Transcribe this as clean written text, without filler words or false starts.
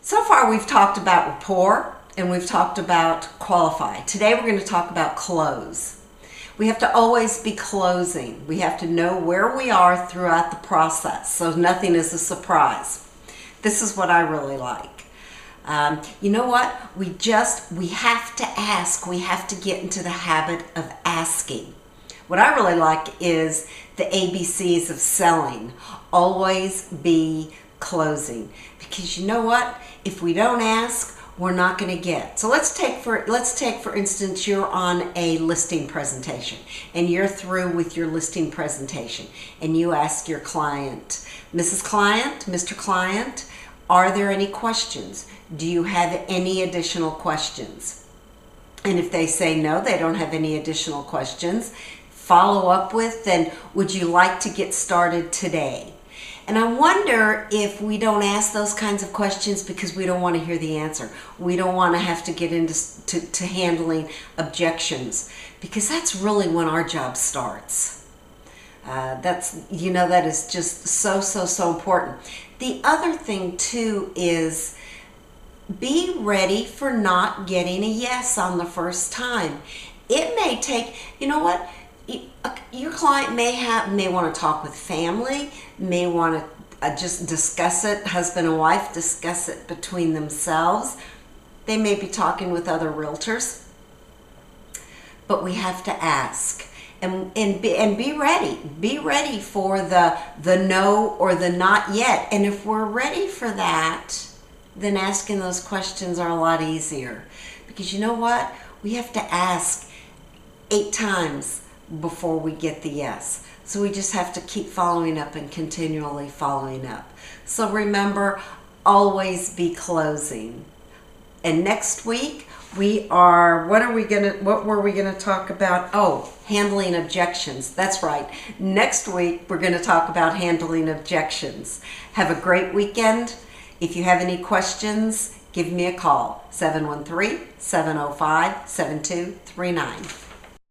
So far we've talked about rapport and we've talked about qualify. Today we're going to talk about close. We have to always be closing. We have to know where we are throughout the process so nothing is a surprise. This is what I really like. You know what? We have to ask. We have to get into the habit of asking. What I really like is the ABCs of selling. Always be closing. Because you know what? If we don't ask, we're not going to get. So let's take for instance, you're on a listing presentation and you're through with your listing presentation and you ask your client, Mrs. Client, Mr. Client, are there any questions? Do you have any additional questions? And if they say no, they don't have any additional questions, follow up with, then would you like to get started today? And I wonder if we don't ask those kinds of questions because we don't want to hear the answer. We don't want to have to get into handling objections, because that's really when our job starts. That is just so important. The other thing too is be ready for not getting a yes on the first time. It may take, you know what? Your client may want to talk with family, may want to just discuss it, husband and wife discuss it between themselves. They may be talking with other realtors, but we have to ask and be ready. Be ready for the no or the not yet. And if we're ready for that, then asking those questions are a lot easier, because you know what? We have to ask 8 times before we get the yes. So we just have to keep following up and continually following up. So remember, always be closing. And next week what were we gonna talk about? Oh, handling objections. That's right. Next week we're gonna talk about handling objections. Have a great weekend. If you have any questions, give me a call, 713-705-7239.